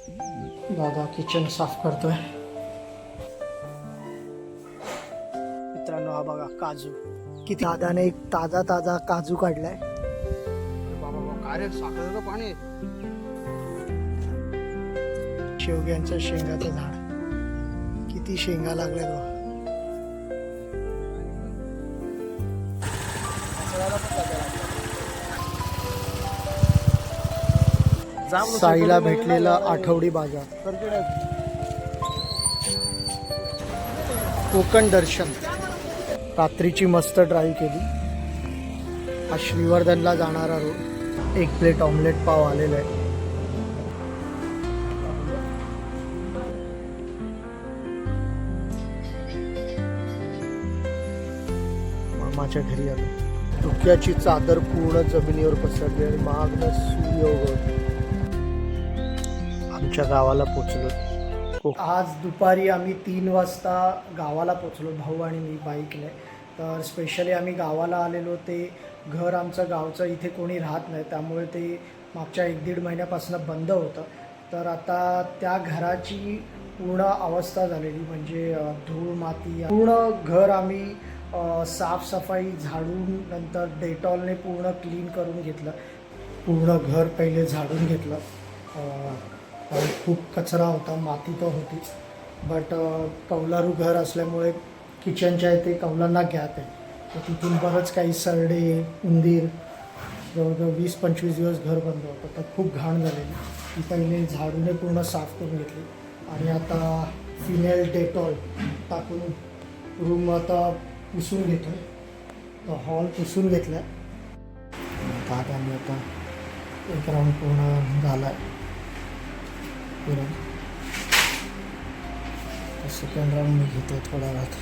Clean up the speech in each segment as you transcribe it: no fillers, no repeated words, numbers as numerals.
दादा किचन साफ करतोय. मित्रांनो हा बघा काजू किती. दादाने एक ताजा ताजा काजू काढलाय. बाबा काय रे साखरेचं पाणी. शेवग्यांचं शेंगाचं झाड किती शेंगा लागल्या बघा. साईला भेटलेला आठवडी बाजार. कोकण दर्शन रात्रीची मस्त ड्राईव्ह केली. हा श्रीवर्धनला जाणारा रोड. एक प्लेट ऑमलेट पाव आलेला आहे. मामाच्या घरी आलो. धुक्याची चादर पूर्ण जमिनीवर पसरली आणि महागडं सूर्य उगवलं. आमच्या गावाला पोचलो. आज दुपारी आम्ही 3 वाजता गावाला पोचलो, भाऊ आणि मी बाईकने. तर स्पेशली आम्ही गावाला आलेलो. ते घर आमचं गावचं इथे कोणी राहत नाही, त्यामुळे ते मागच्या 1-1.5 महिन्यापासून बंद होतं. तर आता त्या घराची पूर्ण अवस्था झालेली, म्हणजे धूळ माती पूर्ण घर आम्ही साफसफाई झाडून नंतर डेटॉलने पूर्ण क्लीन करून घेतलं. पूर्ण घर पहिले झाडून घेतलं. खूप कचरा होता, माती तर होती, बट कौलारू घर असल्यामुळे किचनच्या इथे कौलांना गॅप आहे. तर तिथून बरंच काही सरडे उंदीर, जवळजवळ 20-25 दिवस घर बंद होतं. तर खूप घाण झालेली. ती पहिले झाडूने पूर्ण साफ करून घेतली आणि आता फिनेल डेटॉल टाकून रूम आता पुसून घेतो. तर हॉल पुसून घेतला आहे. दादाने आता एक राऊंड पूर्ण झाला आहे. सेकंड राऊंड मी घेतो थोड्या वेळात.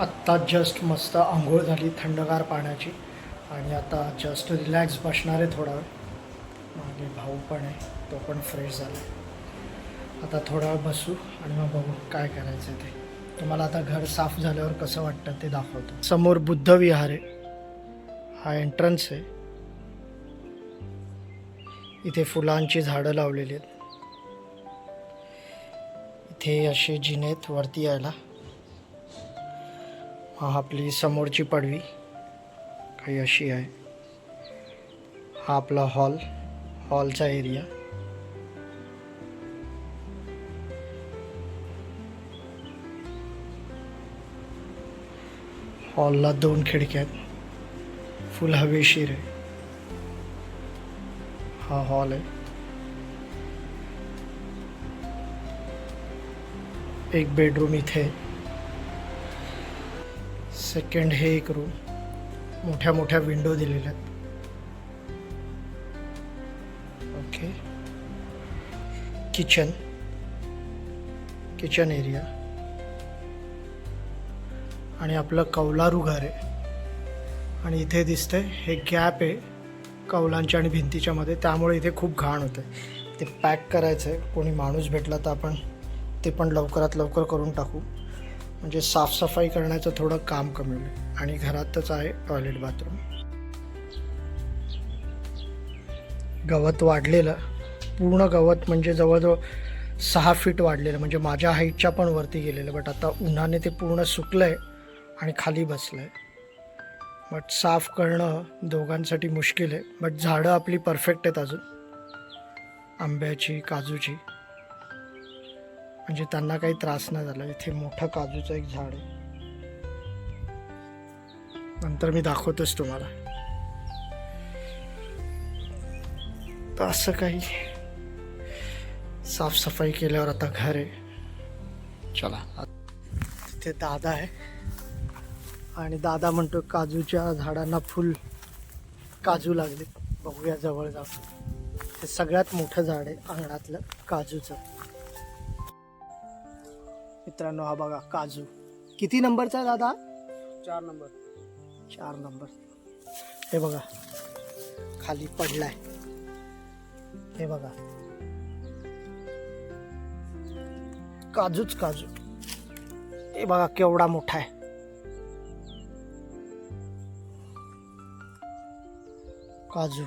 आत्ता जस्ट मस्त आंघोळ झाली थंडगार पाण्याची आणि आता जस्ट रिलॅक्स बसणार आहे थोडा वेळ. मागे भाऊ पण आहे, तो पण फ्रेश झाला. आता थोडा वेळ बसू आणि मग बघू काय करायचं ते. तुम्हाला आता घर साफ झाल्यावर कसं वाटतं ते दाखवतो. समोर बुद्ध विहार आहे. हा एंट्रन्स आहे. इथे फुलांची झाडं लावलेली आहेत. इथे असे जिने आहेत वरती यायला. हा आपली समोरची पडवी काही अशी आहे. हा आपला हॉलचा एरिया. हॉलला 2 खिडक्या आहेत. फुल हवेशीर आहे. हा हॉल आहे. एक बेडरूम इथे. सेकंड हे एक रूम. मोठ्या मोठ्या विंडो दिलेल्या आहेत. ओके. किचन एरिया आणि आपलं कौलारू घर आहे. आणि इथे दिसतंय हे गॅप आहे कौलांच्या आणि भिंतीच्या मध्ये, त्यामुळे इथे खूप घाण होतं. ते पॅक करायचं आहे. कोणी माणूस भेटला तर आपण ते पण लवकरात लवकर करून टाकू, म्हणजे साफसफाई करण्याचं थोडं काम कमी होईल. आणि घरातच आहे टॉयलेट बाथरूम. गवत वाढलेलं पूर्ण गवत, म्हणजे जवळजवळ 6 फीट वाढलेलं, म्हणजे माझ्या हाईटच्या पण वरती गेलेलं. बट आता उन्हाने ते पूर्ण सुकलं आहे आणि खाली बसलं आहे. बट साफ करणं दोघांसाठी मुश्किल आहे. बट झाडं आपली परफेक्ट आहेत अजून, आंब्याची काजूची, म्हणजे त्यांना काही त्रास नाही झाला. इथे मोठं काजूचं एक झाड आहे. नंतर मी दाखवतोच तुम्हाला. तर असं काही साफसफाई केल्यावर आता घर आहे. चला. तिथे दादा आहे आणि दादा म्हणतो काजूच्या झाडांना फुल काजू लागले. बघूया जवळ जाऊन. हे सगळ्यात मोठं झाड आहे अंगणातलं काजूचं. मित्रांनो हा बघा काजू किती नंबरचा आहे दादा? 4 नंबर. 4 नंबर. हे बघा खाली पडलाय. हे बघा काजूच काजू. हे बघा केवढा मोठा आहे. काजू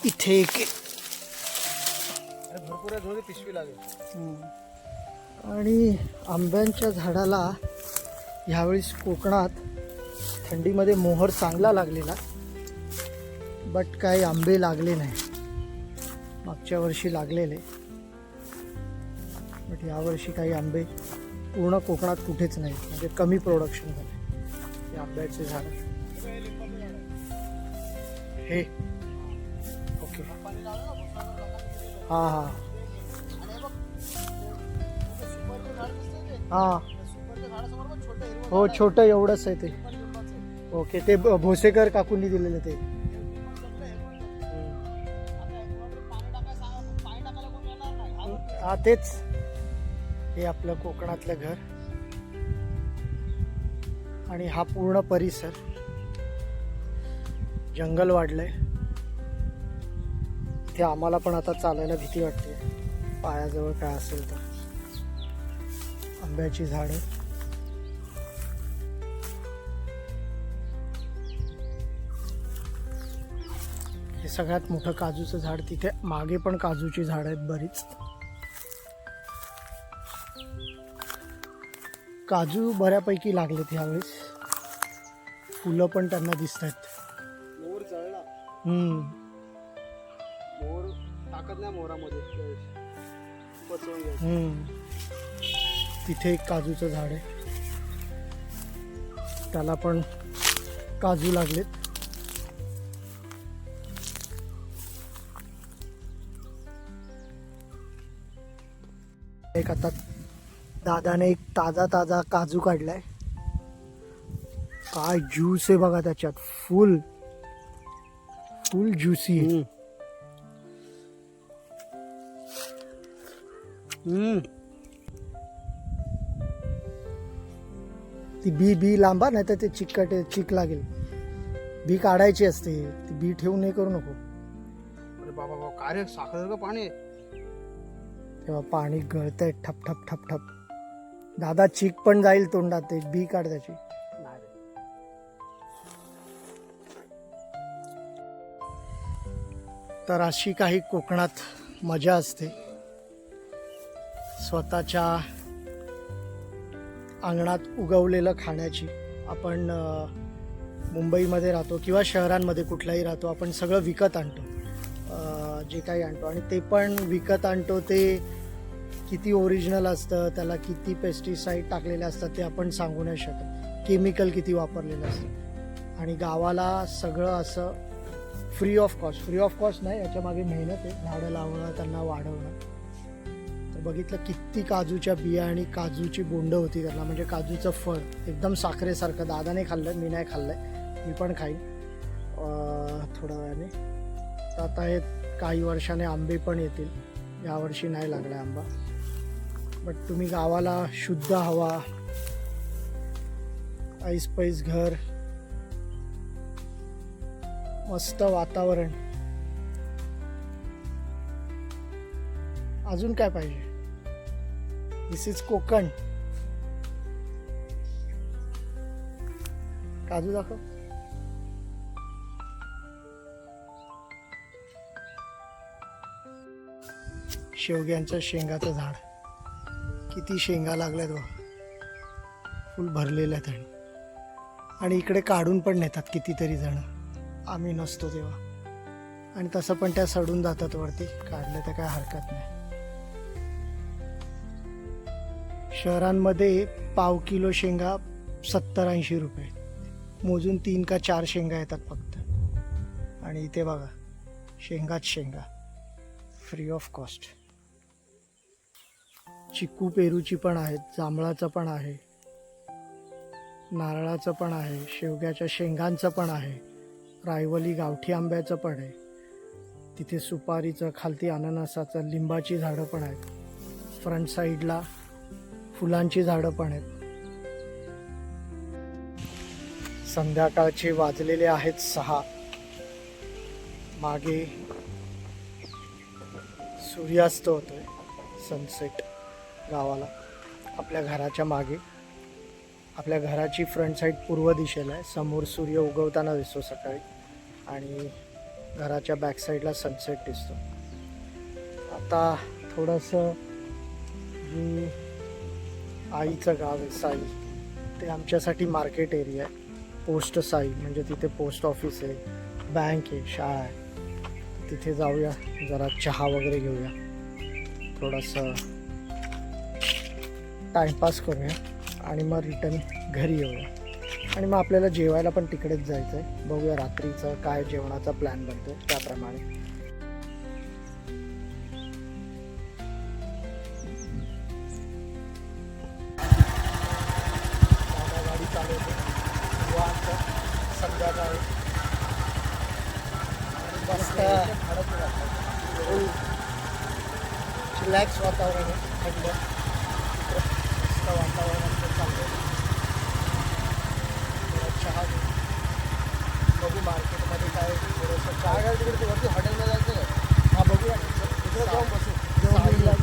इथे एक आहे. अरे भरपूर आहे, थोडी पिशवी लागेल. आणि आंब्यांच्या झाडाला ह्यावेळेस कोकणात थंडीमध्ये मोहर चांगला लागलेला, बट काही आंबे लागले नाही. मागच्या वर्षी लागलेले, बट यावर्षी काही आंबे पूर्ण कोकणात कुठेच नाही, म्हणजे कमी प्रोडक्शन झाले. हे आंब्याचे झाड हे ओके. हां हां हां हो, छोटं एवढंच आहे ते. ओके, ते भोसेकर काकूंनी दिलेलं ते. हा तेच, हे आपलं कोकणातलं घर आणि हा पूर्ण परिसर. जंगल वाढलंय इथे. आम्हाला पण आता चालायला भीती वाटते, पायाजवळ काय असेल तर. आंब्याची झाडं, हे सगळ्यात मोठं काजूचं झाड. तिथे मागे पण काजूची झाड आहेत बरीच. काजू बऱ्यापैकी लागलेत ह्यावेळेस. फुलं पण त्यांना दिसत आहेत. मोर जळला. मोर टाकत नाही मोरामध्ये, पचवून घ्यायचं. तिथे एक काजूचं झाड आहे, त्याला पण काजू लागलेत. एक आता दादाने एक ताजा काजू काढलाय. काय ज्यूस आहे बघा त्याच्यात, फुल ज्युसी आहे. ती बी लांबा, नाही तर ते चिक लागेल. बी काढायची असते, ती बी ठेवून हे करू नको. अरे बाबा काय रे, साखर पाणी. तेव्हा पाणी गळतंय ठप ठप ठप ठप. दादा चिक पण जाईल तोंडात, ते बी काढ त्याची. तर अशी काही कोकणात मजा असते. स्वतःच्या अंगणात उगवलेलं खाण्याची. आपण मुंबईमध्ये राहतो किंवा शहरांमध्ये कुठलाही राहतो, आपण सगळं विकत आणतो. जे काही आणतो, आणि ते पण विकत आणतो ते किती ओरिजिनल असतं, त्याला किती पेस्टिसाईड टाकलेले असतात ते आपण सांगू नाही शकत. केमिकल किती वापरलेलं असतं. आणि गावाला सगळं असं फ्री ऑफ कॉस्ट नाही, याच्या मागे मेहनत आहे. झाडं लावणं, त्यांना वाढवणं. तर बघितलं किती काजूच्या बिया आणि काजूची बोंड होती त्याला, म्हणजे काजूचं फळ एकदम साखरेसारखं. दादाने खाल्लं, मी नाही खाल्लंय, मी पण खाईन थोड्या वेळाने. तर आता हे काही वर्षाने आंबे पण येतील. यावर्षी नाही लागला आंबा, बट तुम्ही गावाला शुद्ध हवा, ऐसपैस घर, मस्त वातावरण, अजून काय पाहिजे. दिस इज कोकण. काजू दाखव. शेवग्यांच्या शेंगाचं झाड, किती शेंगा लागल्यात बघ, फुल भरलेलं आहे. आणि इकडे काढून पण नेतात कितीतरी जण, आम्ही नसतो तेव्हा. आणि तसं पण त्या सडून जातात वरती, काढलं तर काय हरकत नाही. शहरांमध्ये पाव किलो शेंगा 70-80 रुपये, मोजून 3 का 4 शेंगा येतात फक्त. आणि इथे बघा, शेंगाच शेंगा, फ्री ऑफ कॉस्ट. चिकू पेरूची पण आहेत, जांभळाचं पण आहे, नारळाचं पण आहे, शेवग्याच्या शेंगांचं पण आहे, रायवली गावठी आंब्याचं पण आहे. तिथे सुपारीचं, खालती अननसाचं, लिंबाची झाडं पण आहेत. फ्रंट साईडला फुलांची झाडं पण आहेत. संध्याकाळचे वाजलेले आहेत 6. मागे सूर्यास्त होतोय, सनसेट गावाला, आपल्या घराच्या मागे. आपल्या घराची फ्रंट साईड पूर्व दिशेला आहे. समोर सूर्य उगवताना दिसतो सकाळी आणि घराच्या बॅक साईडला सनसेट दिसतो. आता थोडंसं जे आईचं गाव आहे साई, ते आमच्यासाठी मार्केट एरिया आहे. पोस्ट साई म्हणजे तिथे पोस्ट ऑफिस आहे, बँक आहे, शाळा आहे. तिथे जाऊया, जरा चहा वगैरे घेऊया, थोडंसं टाईमपास करूया आणि मग रिटर्न घरी येऊया. आणि मग आपल्याला जेवायला पण तिकडेच जायचं आहे. बघूया रात्रीचं काय जेवणाचा प्लॅन बनतो त्याप्रमाणे. गाडी चालवते निवांत संध्याकाळी मस्त रिलॅक्स वातावरण आहे, थंड मस्त वातावरणात चालतं. चहा घेऊ, बघू मार्केटमध्ये काय थोडंसं चहा घ्यायला तिकडे वरती हॉटेलमध्ये जायचं का? हा बघूया, तिकडे जाऊन बसू. साईला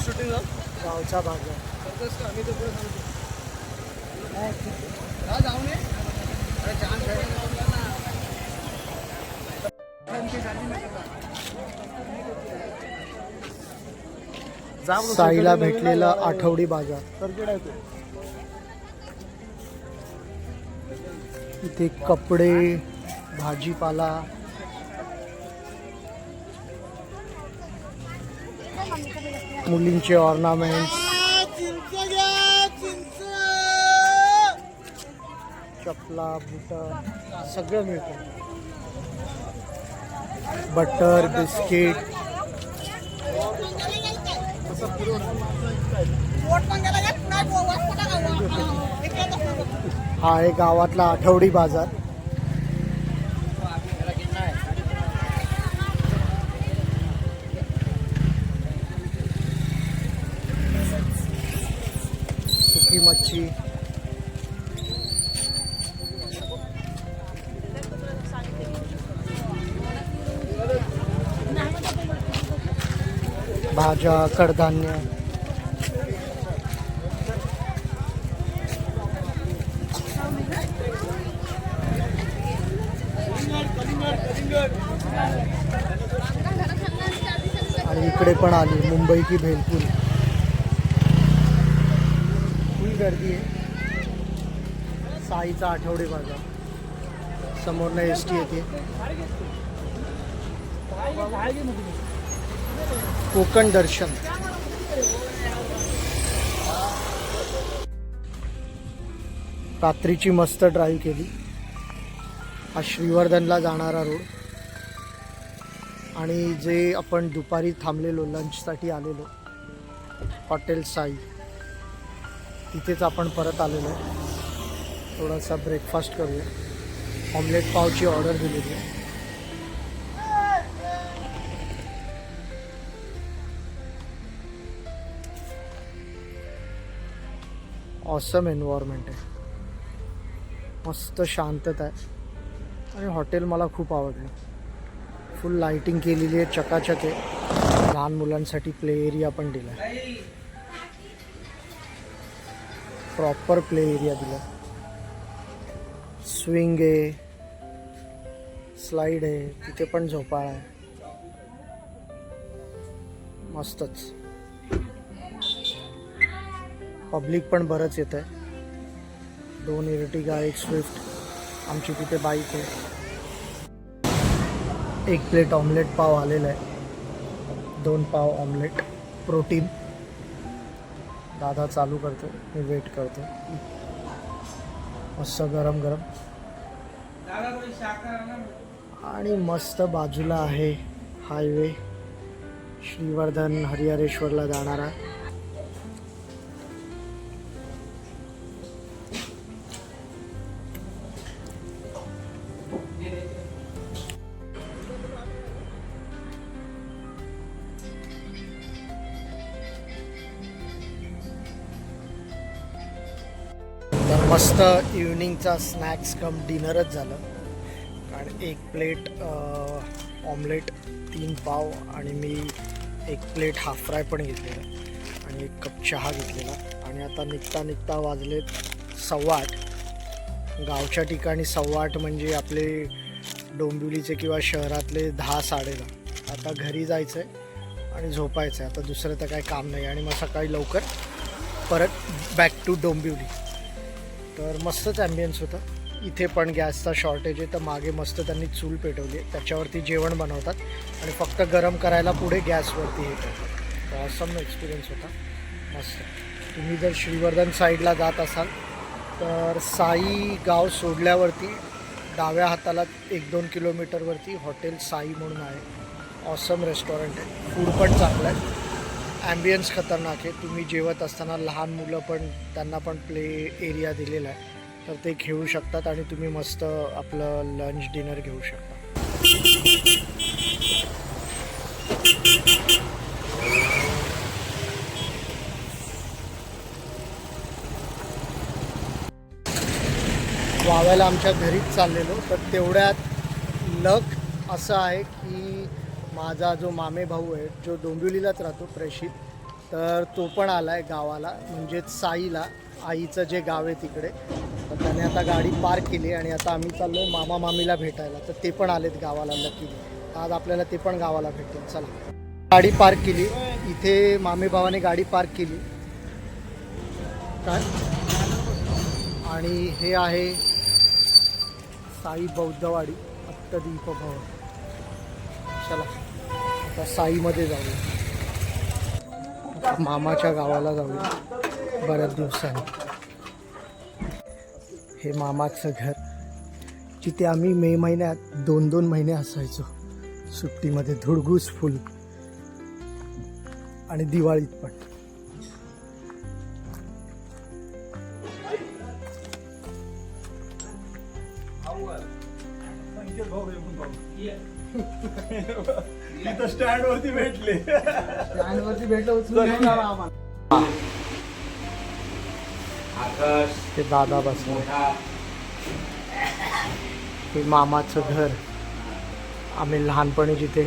शूटिंग गावचा भाग आहे. आम्ही तर पुढे सांगतो जाऊ नये. अरे छान साईला भेटलेला आठवडी बाजार. सर्किट आहे तो. इथे कपडे, भाजीपाला, मुलींचे ऑर्नामेंट्स, चपला, बुट सगळं मिळतं. Butter, biscuit. हा आहे गावातला आठवडी बाजार. सुकी मच्छी, भाज्या, कडधान्य. आणि इकडे पण आली मुंबई की भेलपुरी. फुल गर्दी आहे. साईचा आठवडे बाजार. समोरनं एस टी येते. कोकण दर्शन. रात्रीची मस्त ड्राईव्ह केली. हा श्रीवर्धनला जाणारा रोड. आणि जे आपण दुपारी थांबलेलो लंचसाठी आलेलो हॉटेल साई, तिथेच आपण परत आलेलो आहे. थोडासा ब्रेकफास्ट करूया. ऑमलेट पावची ऑर्डर दिलेली आहे. ऑसम एन्व्हायरमेंट आहे, मस्त शांतता आहे. आणि हॉटेल मला खूप आवडलं. फुल लाइटिंग केलेली आहे, चकाचक आहे. लहान मुलांसाठी प्ले एरिया पण दिला आहे. प्रॉपर प्ले एरिया दिला. स्विंग आहे, स्लाइड आहे, तिथे पण झोपाळा आहे. मस्तच. पब्लिक पण बरंच येत आहे. 2 इर्टिगा, 1 स्विफ्ट, आमची तिथे बाईक आहे. 1 प्लेट ऑमलेट पाव आलेला आहे. 2 पाव ऑमलेट, प्रोटीन. दादा चालू करतो, मी वेट करतो. मस्त गरम गरम. आणि मस्त बाजूला आहे हायवे श्रीवर्धन हरिहरेश्वरला जाणारा. तर मस्त इव्हनिंगचा स्नॅक्स कम डिनरच झालं. कारण एक प्लेट ऑमलेट, 3 पाव आणि मी एक प्लेट हाफ फ्राय पण घेतलेला आणि एक कप चहा घेतलेला. आणि आता निघता निघता वाजलेत 8:15. गावच्या ठिकाणी 8:15 म्हणजे आपले डोंबिवलीचे किंवा शहरातले 10-10:30. आता घरी जायचं आहे आणि झोपायचं आहे. आता दुसरं तर काही काम नाही आणि मग सकाळी लवकर परत बॅक टू डोंबिवली. तर मस्तच ॲम्बियन्स होता. इथे पण गॅसचा शॉर्टेज आहे, तर मागे मस्त त्यांनी चूल पेटवली आहे, त्याच्यावरती जेवण बनवतात आणि फक्त गरम करायला पुढे गॅसवरती हे करतात. तर ऑसम एक्सपिरियन्स होता, मस्त. तुम्ही जर श्रीवर्धन साईडला जात असाल तर साई गाव सोडल्यावरती डाव्या हाताला 1-2 किलोमीटरवरती हॉटेल साई म्हणून आहे. ऑसम रेस्टॉरंट आहे, फूड पण चांगलं आहे, ॲम्बियन्स खतरनाक आहे. तुम्ही जेवत असताना लहान मुलं पण, त्यांना पण प्ले एरिया दिलेला आहे, तर ते घेऊ शकतात आणि तुम्ही मस्त आपलं लंच डिनर घेऊ शकता. वाव्याला आमच्या घरीच चाललेलो, तर तेवढ्यात लक असं आहे की माझा जो मामे भाऊ आहे, जो डोंबिवलीलाच राहतो, प्रेषित, तर तो पण आला आहे गावाला, म्हणजेच साईला, आईचं जे गाव आहे तिकडे. तर त्याने आता गाडी पार्क केली आणि आता आम्ही चाललो आहे मामा मामीला भेटायला. तर ते पण आलेत गावाला लकीली, आज आपल्याला ते पण गावाला भेटेल. चला, गाडी पार्क केली इथे, मामे भावाने गाडी पार्क केली काय. आणि हे आहे साई बौद्धवाडी अत्तदीप भवन. चला आता साईमध्ये जाऊया, मामाच्या गावाला जाऊया बऱ्याच दिवसांनी. हे मामाचं घर, जिथे आम्ही मे महिन्यात 2-2 महिने असायचो सुट्टीमध्ये, धुडगूस फुल. आणि दिवाळीत पण. स्टँड वरती भेटले, ते दादा बसले. हे मामाचं घर, आम्ही लहानपणी जिथे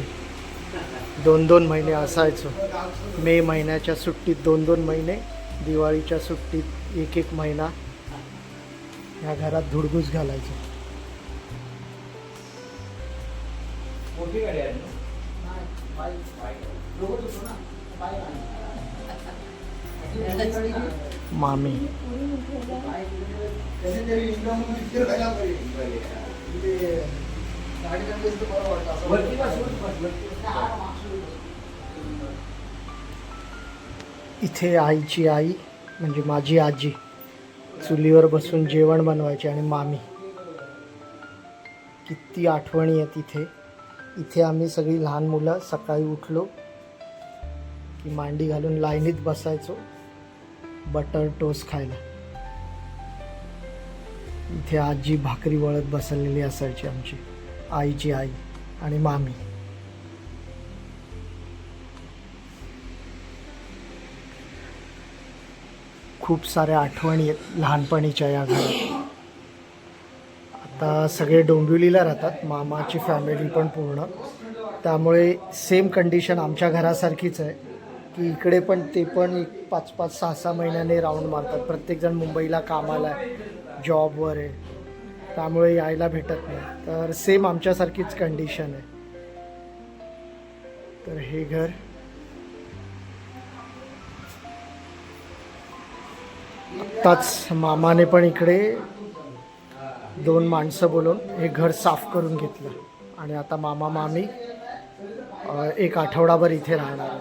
2-2 महिने असायचो. मे महिन्याच्या सुट्टीत 2-2 महिने, दिवाळीच्या सुट्टीत 1-1 महिना ह्या घरात धुडगूस घालायचो. मामी इथे आईची आई म्हणजे माझी आजी चुलीवर बसून जेवण बनवायची आणि मामी. किती आठवणी आहेत इथे. इथे आम्ही सगळी लहान मुलं सकाळी उठलो की मांडी घालून लाईनीत बसायचो बटर टोस्ट खायला. इथे आजी भाकरी वळत बसलेली असायची आमची आईची आई आणि मामी. खूप साऱ्या आठवणी आहेत लहानपणीच्या या घरात. आता सगळे डोंबिवलीला राहतात, मामाची फॅमिली पण पूर्ण, त्यामुळे सेम कंडिशन आमच्या घरासारखीच आहे की इकडे पण ते पण 5-5, 6-6 महिन्याने राऊंड मारतात. प्रत्येकजण मुंबईला कामाला आहे, जॉबवर आहे, त्यामुळे यायला भेटत नाही. तर सेम आमच्यासारखीच कंडिशन आहे. तर हे घर आत्ताच मामाने पण इकडे 2 माणसं बोलून हे घर साफ करून घेतलं आणि आता मामा मामी 1 आठवडाभर इथे राहणार.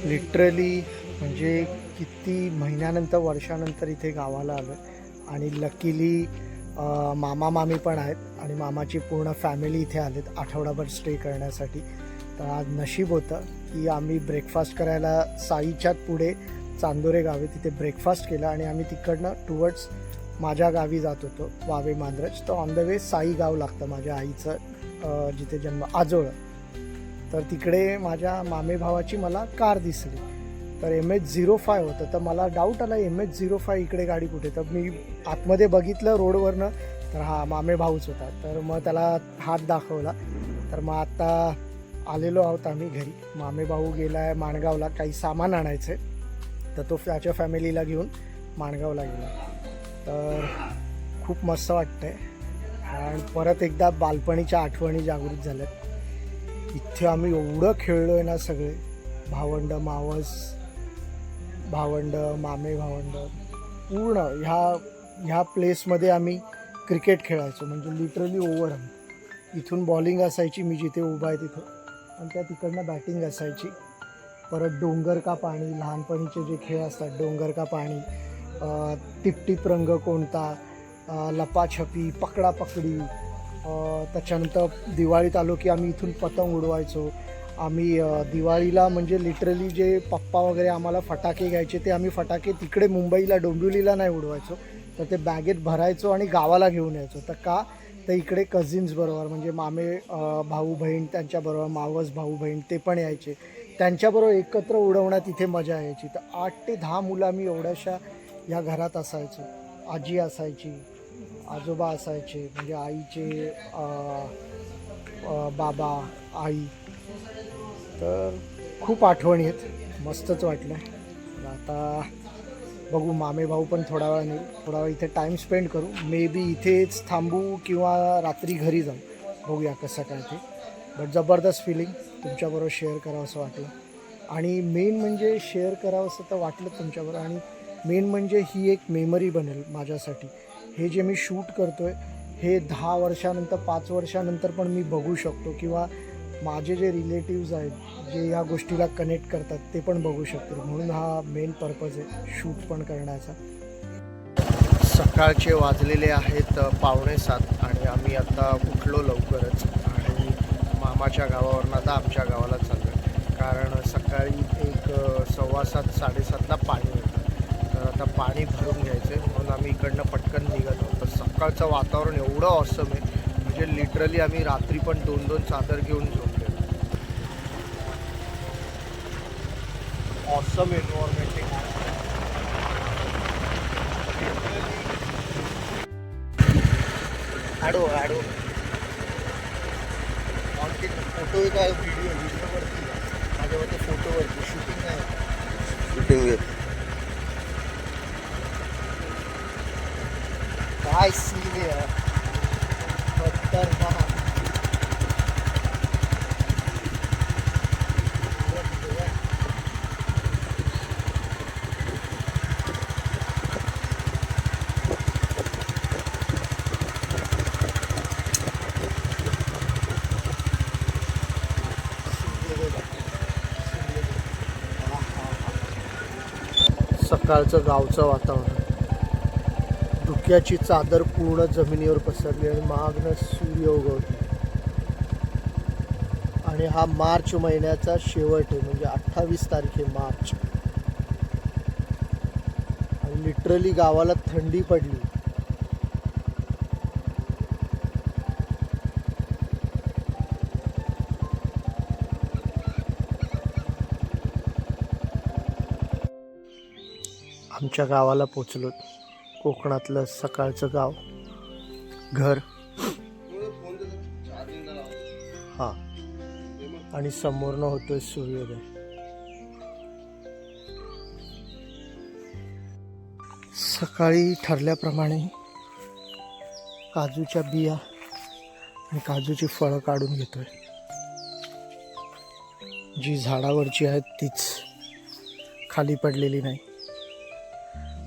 लिटरली म्हणजे किती महिन्यानंतर, वर्षानंतर इथे गावाला आलं आणि लकीली मामा मामी पण आहेत आणि मामाची पूर्ण फॅमिली इथे आलेत आठवडाभर स्टे करण्यासाठी. तर आज नशीब होतं की आम्ही ब्रेकफास्ट करायला साईच्यात पुढे चांदोरे गावी तिथे ब्रेकफास्ट केला आणि आम्ही तिकडनं टुवर्ड्स माझ्या गावी जात होतो वावे मांद्रज. तर ऑन द वे साई गाव लागतं माझ्या आईचं जिथे जन्म आजोळ. तर तिकडे माझ्या मामे भावाची मला कार दिसली. तर MH05 होतं. तर मला डाऊट आला MH05 इकडे गाडी कुठे. तर मी आतमध्ये बघितलं रोडवरनं तर हा मामे भाऊच होता. तर मग त्याला हात दाखवला. तर मग आता आलेलो आहोत आम्ही घरी. मामे भाऊ गेला आहे माणगावला काही सामान आणायचं आहे. तर तो त्याच्या फॅमिलीला घेऊन माणगावला गेला. तर खूप मस्त वाटतंय आणि परत एकदा बालपणीच्या आठवणी जागृत झाल्यात. इथे आम्ही एवढं खेळलो आहे ना सगळे भावंड मावस भावंड मामे भावंड पूर्ण ह्या प्लेसमध्ये आम्ही क्रिकेट खेळायचो. म्हणजे लिटरली ओव्हर इथून बॉलिंग असायची मी जिथे उभा आहे तिथं आणि त्या तिकडनं बॅटिंग असायची. परत डोंगर का पाणी लहानपणीचे जे खेळ असतात डोंगर का पाणी टिपटिप रंग कोणता लपाछपी पकडापकडी. त्याच्यानंतर दिवाळीत आलो की आम्ही इथून पतंग उडवायचो. आम्ही दिवाळीला म्हणजे लिटरली जे पप्पा वगैरे आम्हाला फटाके घ्यायचे ते आम्ही फटाके तिकडे मुंबईला डोंबिवलीला नाही उडवायचो. तर ते बॅगेत भरायचो आणि गावाला घेऊन यायचो. तर का तर इकडे कझिन्स बरोबर म्हणजे मामे भाऊ बहीण त्यांच्याबरोबर मावस भाऊ बहीण ते पण यायचे. त्यांच्याबरोबर एकत्र उडवण्यात इथे मजा यायची. तर 8 ते 10 मुलं आम्ही एवढ्याशा या घरात असायचो. आजी असायची आजोबा असायचे म्हणजे आईचे बाबा आई. तर खूप आठवणी आहेत. मस्तच वाटलं. आता बघू मामे भाऊ पण थोडा वेळ इथे टाईम स्पेंड करू. मे बी इथेच थांबू किंवा रात्री घरी जाऊ. बघूया कसं काय ते. बट जबरदस्त फिलिंग तुमच्याबरोबर शेअर करावं असं वाटलं. आणि मेन म्हणजे शेअर करावं असं तर वाटलं तुमच्याबरोबर. आणि मेन म्हणजे ही एक मेमरी बनेल माझ्यासाठी. हे जे मी शूट करतो आहे हे 10 वर्षानंतर 5 वर्षानंतर पण मी बघू शकतो किंवा माझे जे रिलेटिव्ज आहेत जे या गोष्टीला कनेक्ट करतात ते पण बघू शकतील. म्हणून हा मेन पर्पज आहे शूट पण करण्याचा. सकाळचे वाजलेले आहेत 6:45 आणि आम्ही आता उठलो लवकरच आणि मामाच्या गावावरून आता आमच्या गावाला चाललो आहे. कारण सकाळी एक 7:15 7:30ला पाणी होतं. तर आता पाणी भरून घ्यायचं आहे म्हणून आम्ही इकडनं पटकन निघत आहोत. तर सकाळचं वातावरण एवढं ऑसम आहे म्हणजे लिटरली आम्ही रात्री पण 2-2 चादर घेऊन झोपले. ऑसम एन्व्हायरमेंट आहे. ॲडो फोटो काय व्हिडिओवरती माझ्यावरती फोटोवरती शूटिंग नाही काय सीन आहे खतरनाक. सकाळचं गावचं वातावरण. धुक्याची चादर पूर्ण जमिनीवर पसरली आणि मागनं सूर्य उगवतो. आणि हा मार्च महिन्याचा शेवट आहे म्हणजे 28 तारीख आहे मार्च. आणि लिटरली गावाला थंडी पडली. आमच्या गावाला पोचलो. कोकणातलं सकाळचं गाव घर हा आणि समोरनं होतोय सूर्योदय. सकाळी ठरल्याप्रमाणे काजूच्या बिया आणि काजूची फळं काढून घेतोय. जी झाडावरची आहेत तीच, खाली पडलेली नाही.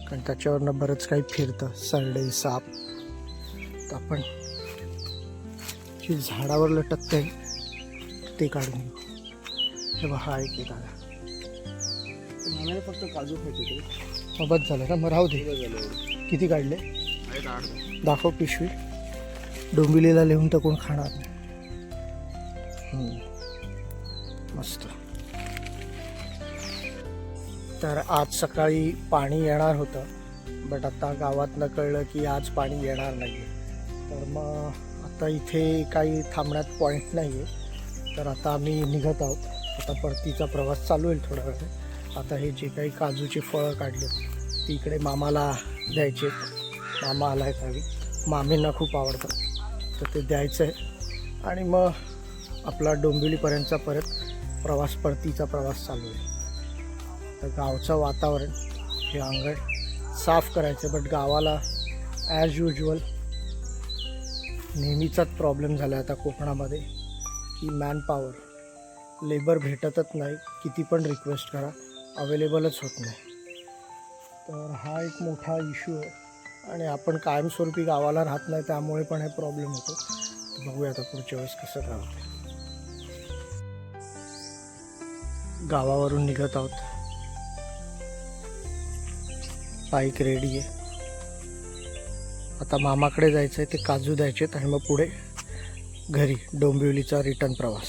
कारण त्याच्यावरनं बरंच काही फिरतं, सरडे साप. तर आपण जी झाडावर लटकते ते काढून घेऊ. हे बघा हा एक दादा मला फक्त काजू खायचे बस झालं ना, मग राहू दे. किती काढले? दाखव पिशवी. डोंबिवलीला लिहून तर कोण खाणार नाही. मस्त. तर आज सकाळी पाणी येणार होतं, बट आता गावातनं कळलं की आज पाणी येणार नाही आहे. तर मग आता इथे काही थांबण्यात पॉईंट नाही आहे. तर आता आम्ही निघत आहोत. आता परतीचा प्रवास चालू होईल थोड्या वेळ. आता हे जे काही काजूची फळं काढली ती इकडे मामाला द्यायचे. मामा आला आहे गावी. मामींना खूप आवडतं, तर ते द्यायचं आहे. आणि मग आपला डोंबिवलीपर्यंतचा परतीचा प्रवास चालू आहे. तर गावचं वातावरण, हे अंगण साफ करायचं. बट गावाला ॲज युजल नेहमीचाच प्रॉब्लेम झाला आहे आता कोकणामध्ये की मॅनपॉवर, लेबर भेटतच नाही. किती पण रिक्वेस्ट करा, अवेलेबलच होत नाही. तर हा एक मोठा इश्यू आहे. आणि आपण कायमस्वरूपी गावाला राहत नाही, त्यामुळे पण हे प्रॉब्लेम होतो. तर बघूया आता पुढच्या वेळेस कसं राहतं. गावावरून निघत आहोत. बाईक रेडी आहे. आता मामाकडे जायचं आहे, ते काजू द्यायचे आहेत आणि मग पुढे घरी डोंबिवलीचा रिटर्न प्रवास.